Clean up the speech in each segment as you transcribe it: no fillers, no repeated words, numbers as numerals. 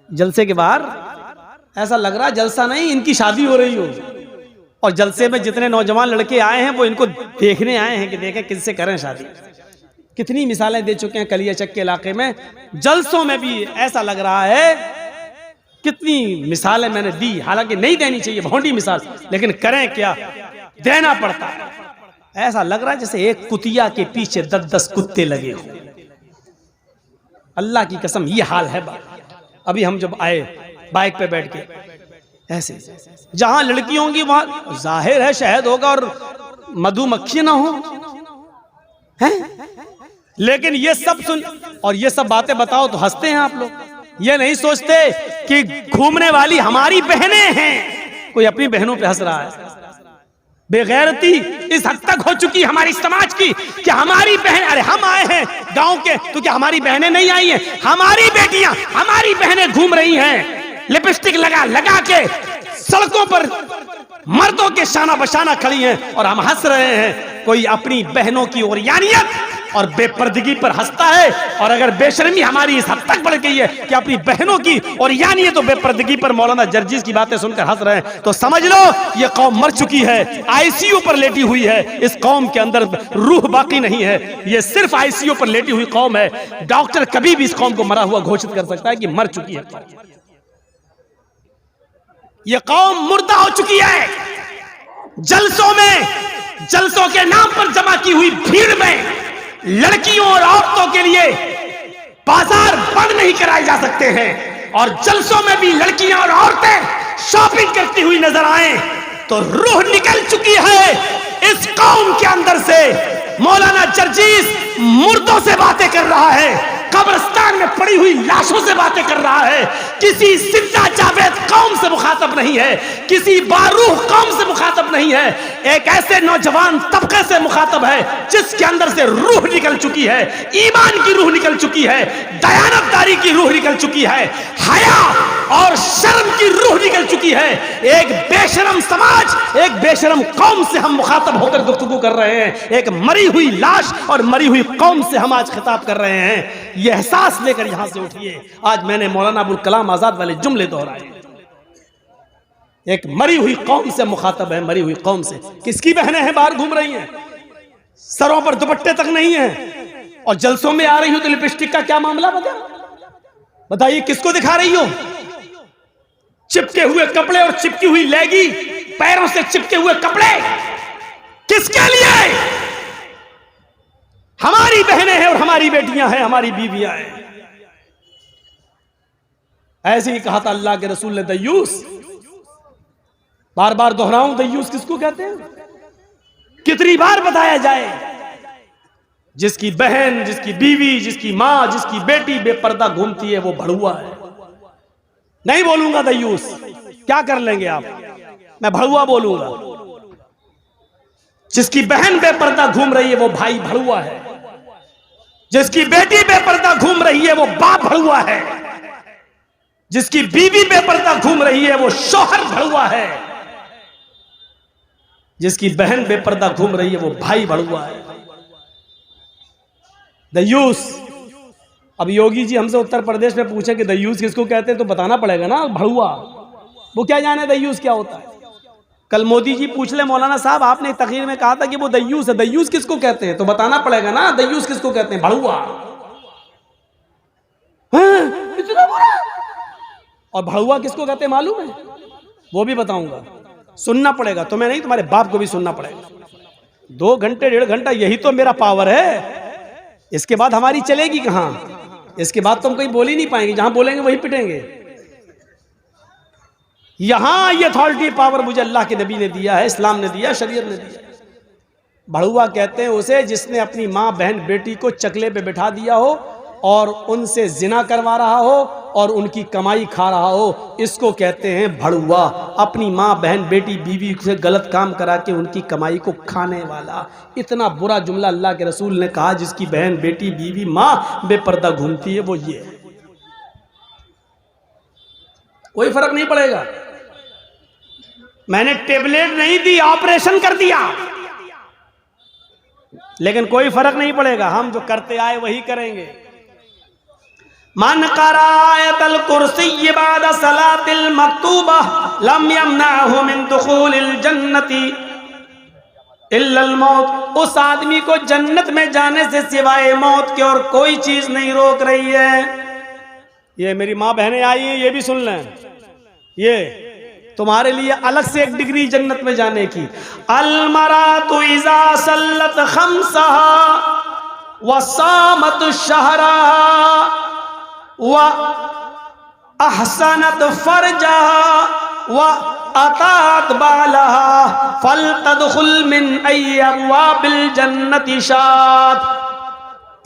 जलसे के बाहर ऐसा लग रहा जलसा नहीं, इनकी शादी हो रही हो। और जलसे में जितने नौजवान लड़के आए हैं वो इनको देखने आए हैं कि देखें किससे करें शादी। कितनी मिसालें दे चुके हैं कलियाचक के इलाके में, जलसों में भी ऐसा लग रहा है। कितनी मिसालें मैंने दी, हालांकि नहीं देनी चाहिए, भौंडी मिसाल, लेकिन करें क्या, देना पड़ता है। ऐसा लग रहा है जैसे एक कुतिया के पीछे 10-10 कुत्ते लगे हो। अल्लाह की कसम ये हाल है। अभी हम जब आए बाइक पे बैठ के, ऐसे जहां लड़की होंगी वहां जाहिर है शहद होगा और मधुमक्खी ना हो, हैं? लेकिन ये सब सुन और ये सब बातें बताओ तो हंसते हैं आप लोग। ये नहीं सोचते कि घूमने वाली हमारी बहनें हैं। कोई अपनी बहनों पे हंस रहा है। बेगैरती इस हद तक हो चुकी हमारी समाज की कि हमारी बहन, अरे हम आए हैं गांव के तो क्या हमारी बहनें नहीं आई हैं? हमारी बेटियां, हमारी बहनें घूम रही हैं, लिपस्टिक लगा लगा के सड़कों पर मर्दों के शाना बशाना खड़ी हैं और हम हंस रहे हैं। कोई अपनी बहनों की ओरियानियत और बेपर्दगी पर हंसता है, और अगर बेशर्मी हमारी इस हद तक बढ़ गई है कि अपनी बहनों की ओरियानियत और बेपर्दगी पर मौलाना जर्जीस की बातें सुनकर हंस रहे हैं, तो समझ लो ये कौम मर चुकी है, आईसीयू पर लेटी हुई है। इस कौम के अंदर रूह बाकी नहीं है, ये सिर्फ आईसीयू पर लेटी हुई कौम है। डॉक्टर कभी भी इस कौम को मरा हुआ घोषित कर सकता है कि मर चुकी है। ये कौम मुर्दा हो चुकी है। जलसों में, जलसों के नाम पर जमा की हुई भीड़ में लड़कियों और औरतों के लिए बाजार बंद नहीं कराए जा सकते हैं, और जलसों में भी लड़कियां और औरतें शॉपिंग करती हुई नजर आए तो रूह निकल चुकी है इस कौम के अंदर से। मौलाना जर्जीस मुर्दों से बातें कर रहा है, कब्रिस्तान में पड़ी हुई लाशों से बातें कर रहा है, किसी जिंदा जावेद कौम से मुखातब नहीं है, किसी बारूह कौम से मुखातब नहीं है। एक ऐसे नौजवान तबके से मुखातब है जिसके अंदर से रूह निकल चुकी है, ईमान की रूह निकल चुकी है, दयानतदारी की रूह निकल चुकी है, हया और शर्म की रूह निकल चुकी है। एक बेशरम समाज, एक बेशरम कौम से हम मुखातब होकर गुफ्तगू कर रहे हैं। एक मरी हुई लाश और मरी हुई कौम से हम आज खिताब कर रहे हैं। ये एहसास लेकर यहां से उठिए। आज मैंने मौलाना अबुल कलाम आजाद वाले जुमले दोहराए। एक मरी हुई कौम से मुखातब है, मरी हुई कौम से। किसकी बहनें हैं बाहर घूम रही हैं, सरों पर दुपट्टे तक नहीं है, और जलसों में आ रही हो तो लिपस्टिक का क्या मामला बताइए, किसको दिखा रही हो? चिपके हुए कपड़े और चिपकी हुई लेगी, पैरों से चिपके हुए कपड़े, किसके लिए? हमारी बहनें हैं और हमारी बेटियां हैं, हमारी बीवियां हैं। ऐसे ही कहा था अल्लाह के रसूल ने, दयूस, बार बार दोहराऊं, दयूस किसको कहते हैं? कितनी बार बताया जाए? जिसकी बहन, जिसकी बीवी, जिसकी मां, जिसकी बेटी बेपर्दा घूमती है वो भड़ुआ है। नहीं बोलूंगा दयूस, क्या कर लेंगे आप, मैं भड़ुआ बोलूंगा। जिसकी बहन बेपर्दा घूम रही है वो भाई भड़ुआ है, जिसकी बेटी बेपर्दा घूम रही है वो बाप भड़ुआ है, जिसकी बीवी बेपर्दा घूम रही है वो शौहर भड़ुआ है, जिसकी बहन बेपर्दा घूम रही है वो भाई भड़ुआ है। दयूस, अब योगी जी हमसे उत्तर प्रदेश में पूछे कि दयूस किसको कहते हैं तो बताना पड़ेगा ना, भड़ुआ। वो क्या जाने दयूस क्या होता है? कल मोदी जी पूछ ले, मौलाना साहब आपने तकरीर में कहा था कि वो दयूस है, दयूस किसको कहते हैं? तो बताना पड़ेगा ना, दयूस किसको कहते हैं? भड़ुआ। इतना बुरा। और भड़ुआ किसको कहते हैं मालूम है? वो भी बताऊंगा, सुनना पड़ेगा तुम्हें, नहीं तुम्हारे बाप को भी सुनना पड़ेगा। 2 घंटे 1.5 घंटा यही तो मेरा पावर है। इसके बाद हमारी चलेगी कहां? इसके बाद तो हम कहीं बोल ही नहीं पाएंगे, जहां बोलेंगे वही पिटेंगे। यहां ये अथॉरिटी पावर मुझे अल्लाह के नबी ने दिया है, इस्लाम ने दिया, शरीयत ने दिया। भड़ुआ कहते हैं उसे जिसने अपनी मां बहन बेटी को चकले पे बिठा दिया हो और उनसे जिना करवा रहा हो और उनकी कमाई खा रहा हो, इसको कहते हैं भड़ुआ। अपनी माँ बहन बेटी बीवी से गलत काम करा के उनकी कमाई को खाने वाला। इतना बुरा जुमला अल्लाह के रसूल ने कहा, जिसकी बहन बेटी बीवी माँ बेपर्दा घूमती है वो ये है। कोई फर्क नहीं पड़ेगा। मैंने टेबलेट नहीं दी, ऑपरेशन कर दिया, लेकिन कोई फर्क नहीं पड़ेगा। हम जो करते आए वही करेंगे। मन क़रा आयतल कुर्सी बाद सलातिल मक्तूबा लम यमनअहु मिन दुखूलिल जन्नति इल्लल मौत। उस आदमी को जन्नत में जाने से सिवाय मौत के और कोई चीज नहीं रोक रही है। ये मेरी माँ बहनें आई हैं, ये भी सुन लें, ये तुम्हारे लिए अलग से एक डिग्री जन्नत में जाने की। अल मरातु इज़ा सल्लत खम्सहा व सामत शहरहा व अहसनत फरजहा व अतात बालहा फल तदखुल मिन अय्यि अब्वाबिल जन्नति शात।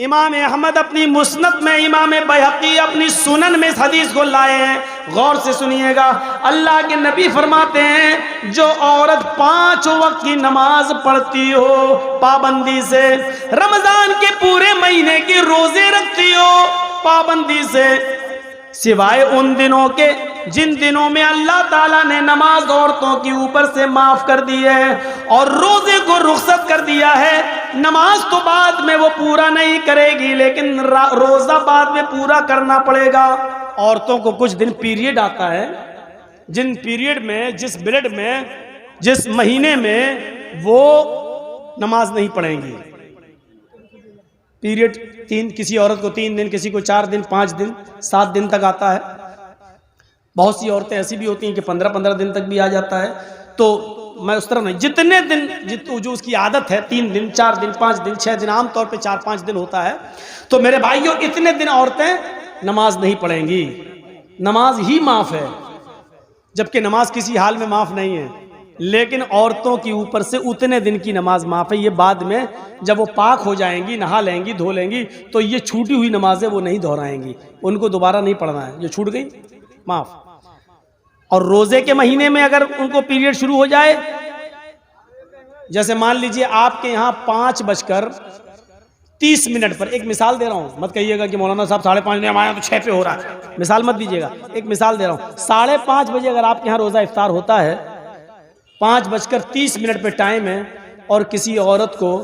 इमाम अहमद अपनी मुस्नद में, इमाम बैहक़ी अपनी सुनन में इस हदीस को लाए हैं। गौर से सुनिएगा। अल्लाह के नबी फरमाते हैं जो औरत 5 वक्त की नमाज पढ़ती हो पाबंदी से, रमजान के पूरे महीने के रोजे रखती हो पाबंदी से, सिवाय उन दिनों के जिन दिनों में अल्लाह ताला ने नमाज औरतों के ऊपर से माफ कर दी है और रोजे को रुखसत कर दिया है। नमाज तो बाद में वो पूरा नहीं करेगी, लेकिन रोजा बाद में पूरा करना पड़ेगा। औरतों को कुछ दिन पीरियड आता है, जिन पीरियड में, जिस पीरियड में, जिस महीने में वो नमाज नहीं पढ़ेंगी। पीरियड किसी औरत को 3 दिन, किसी को 4 दिन, 5 दिन, 7 दिन तक आता है। बहुत सी औरतें ऐसी भी होती हैं कि 15-15 दिन तक भी आ जाता है। तो मैं उस तरह नहीं, जितने दिन जो उसकी आदत है, 3 दिन, 4 दिन, 5 दिन, 6 दिन, आमतौर पे 4-5 दिन होता है। तो मेरे भाइयों, इतने दिन औरतें नमाज नहीं पढ़ेंगी, नमाज ही माफ़ है, जबकि नमाज किसी हाल में माफ़ नहीं है। लेकिन औरतों के ऊपर से उतने दिन की नमाज माफ़ है। ये बाद में जब वो पाक हो जाएंगी, नहा लेंगी, धो लेंगी, तो ये छूटी हुई नमाजें वो नहीं दोहराएंगी, उनको दोबारा नहीं पढ़ना है, जो छूट गई माफ़। और रोज़े के महीने में अगर उनको पीरियड शुरू हो जाए, जैसे मान लीजिए आपके यहाँ 5:30 पर, एक मिसाल दे रहा हूँ, मत कहिएगा कि मौलाना साहब 5:30 ने हमारे यहाँ तो 6 पे हो रहा है, मिसाल मत दीजिएगा, एक मिसाल दे रहा हूँ। 5:30 बजे अगर आपके यहाँ रोज़ा इफ्तार होता है, 5:30 पे टाइम है, और किसी औरत को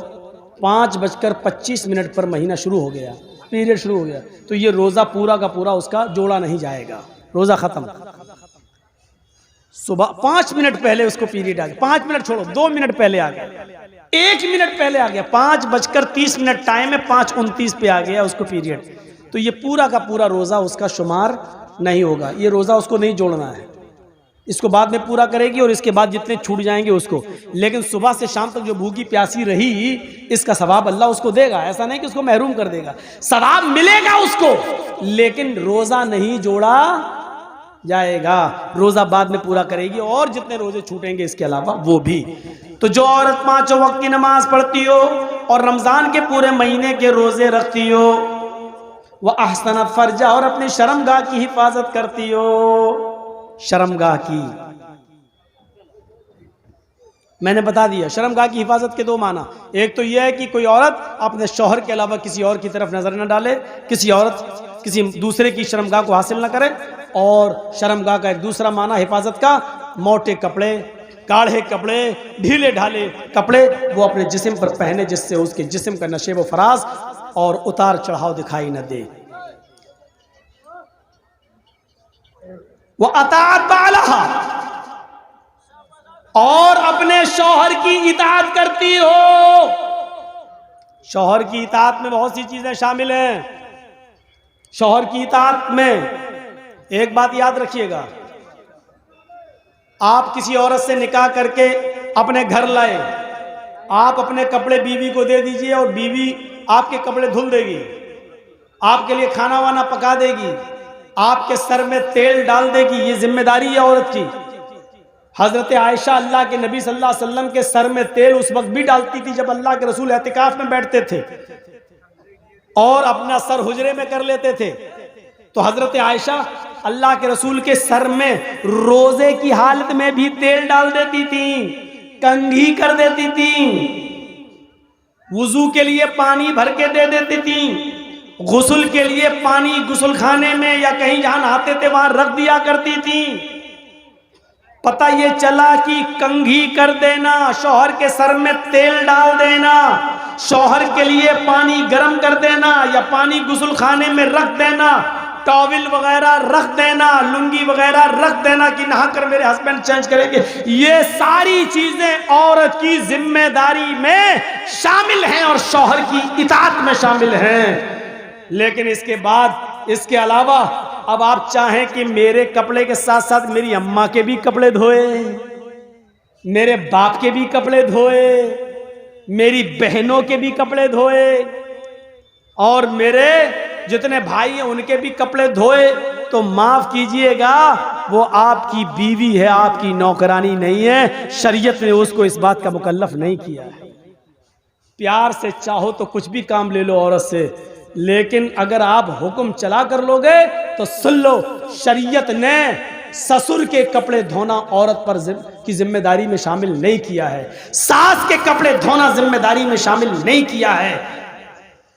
5:25 पर महीना शुरू हो गया, पीरियड शुरू हो गया, तो ये रोज़ा पूरा का पूरा उसका जोड़ा नहीं जाएगा, रोज़ा ख़त्म। सुबह 5 मिनट पहले उसको पीरियड आ गया, 5 मिनट छोड़ो, 2 मिनट पहले आ गया, 1 मिनट पहले आ गया, 5:30 टाइम है, 5:29 पे आ गया उसको पीरियड, तो ये पूरा का पूरा रोज़ा उसका शुमार नहीं होगा, ये रोज़ा उसको नहीं जोड़ना है। इसको बाद में पूरा करेगी और इसके बाद जितने छूट जाएंगे उसको, लेकिन सुबह से शाम तक जो भूखी प्यासी रही, इसका सवाब अल्लाह उसको देगा। ऐसा नहीं कि उसको महरूम कर देगा, सवाब मिलेगा उसको, लेकिन रोज़ा नहीं जोड़ा जाएगा, रोज़ा बाद में पूरा करेगी और जितने रोजे छूटेंगे इसके अलावा वो भी। तो जो औरत 5 वक्त की नमाज पढ़ती हो और रमज़ान के पूरे महीने के रोजे रखती हो, वह अहसनत फरजा, और अपनी शर्मगाह की हिफाजत करती हो। शर्मगाह की मैंने बता दिया, शर्मगाह की हिफाजत के 2 माना। एक तो यह है कि कोई औरत अपने शौहर के अलावा किसी और की तरफ नजर न डाले, किसी औरत किसी दूसरे की शर्मगाह को हासिल न करे। और शर्मगाह का एक दूसरा माना हिफाजत का, मोटे कपड़े, गाढ़े कपड़े, ढीले ढाले कपड़े वो अपने जिस्म पर पहने, जिससे उसके जिस्म का नशेब व फराज और उतार चढ़ाव दिखाई न दे। वो अताअत बालहा, और अपने शौहर की इताअत करती हो। शौहर की इताअत में बहुत सी चीजें शामिल हैं। शौहर की इताअत में एक बात याद रखिएगा, आप किसी औरत से निकाह करके अपने घर लाए, आप अपने कपड़े बीवी को दे दीजिए और बीवी आपके कपड़े धुल देगी, आपके लिए खाना वाना पका देगी, आपके सर में तेल डाल देगी। ये जिम्मेदारी है औरत की। हजरत आयशा अल्लाह के नबी सल्लल्लाहु अलैहि वसल्लम के सर में तेल उस वक्त भी डालती थी जब अल्लाह के रसूल एतिकाफ में बैठते थे और अपना सर हुजरे में कर लेते थे। तो हजरत आयशा अल्लाह के रसूल के सर में रोजे की हालत में भी तेल डाल देती थी, कंघी कर देती थी, वुजू के लिए पानी भर के दे देती थी, गुस्ल के लिए पानी गुस्ल खाने में या कहीं जहां नहाते थे वहां रख दिया करती थी। पता ये चला कि कंघी कर देना, शौहर के सर में तेल डाल देना, शौहर के लिए पानी गर्म कर देना या पानी गुस्ल खाने में रख देना, टॉवल वगैरह रख देना, लुंगी वगैरह रख देना कि नहाकर मेरे हस्बैंड चेंज करेंगे, ये सारी चीजें औरत की जिम्मेदारी में शामिल हैं और शौहर की इताअत में शामिल हैं। लेकिन इसके बाद, इसके अलावा अब आप चाहें कि मेरे कपड़े के साथ साथ मेरी अम्मा के भी कपड़े धोए, मेरे बाप के भी कपड़े धोए, मेरी बहनों के भी कपड़े धोए और मेरे जितने भाई हैं उनके भी कपड़े धोए, तो माफ कीजिएगा वो आपकी बीवी है, आपकी नौकरानी नहीं है। शरीयत ने उसको इस बात का मुकल्लफ नहीं किया है। प्यार से चाहो तो कुछ भी काम ले लो औरत से, लेकिन अगर आप हुक्म चला कर लोगे तो सुन लो, शरीयत ने ससुर के कपड़े धोना औरत पर की जिम्मेदारी में शामिल नहीं किया है, सास के कपड़े धोना जिम्मेदारी में शामिल नहीं किया है।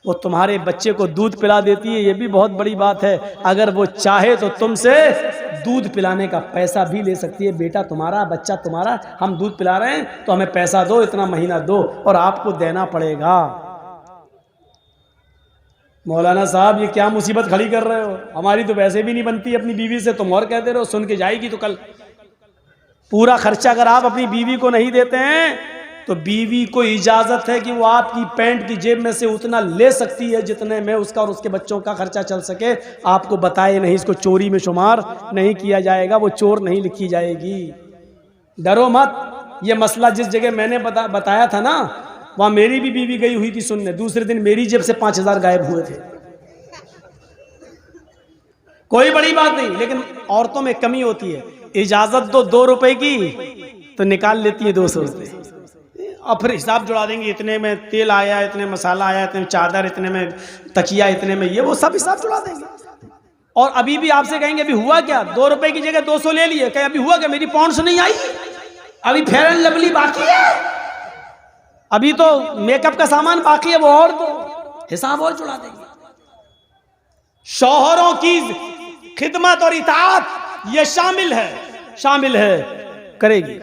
वो तुम्हारे बच्चे को दूध पिला देती है, ये भी बहुत बड़ी बात है। अगर वो चाहे तो तुमसे दूध पिलाने का पैसा भी ले सकती है। बेटा तुम्हारा, बच्चा तुम्हारा, हम दूध पिला रहे हैं तो हमें पैसा दो, इतना महीना दो, और आपको देना पड़ेगा। मौलाना साहब ये क्या मुसीबत खड़ी कर रहे हो, हमारी तो वैसे भी नहीं बनती अपनी बीवी से, तुम और कहते रहो, सुन के जाएगी तो कल। पूरा खर्चा अगर आप अपनी बीवी को नहीं देते हैं तो बीवी को इजाजत है कि वो आपकी पैंट की जेब में से उतना ले सकती है जितने में उसका और उसके बच्चों का खर्चा चल सके। आपको बताए नहीं, इसको चोरी में शुमार नहीं किया जाएगा, वो चोर नहीं लिखी जाएगी। डरो मत। ये मसला जिस जगह मैंने बताया था ना, वहां मेरी भी बीवी गई हुई थी सुनने, दूसरे दिन मेरी जेब से 5000 गायब हुए थे। कोई बड़ी बात नहीं, लेकिन औरतों में कमी होती है। इजाजत दो 2 रुपए की तो निकाल लेती है 200 रुपये, और फिर हिसाब जुड़ा देंगे, इतने में तेल आया, इतने मसाला आया, इतने में चादर, इतने में तकिया, इतने में ये, वो सब हिसाब जुड़ा देंगे। और अभी भी आपसे कहेंगे अभी हुआ क्या, 2 रुपए की जगह 200 ले लिए, कहे अभी हुआ क्या, मेरी पाउंड्स नहीं आई, अभी फेयर एंड लवली बाकी है, अभी तो मेकअप का सामान बाकी है, वो और तो हिसाब और जुड़ा देंगे। शौहरों की खिदमत और इताअत ये शामिल है करेगी।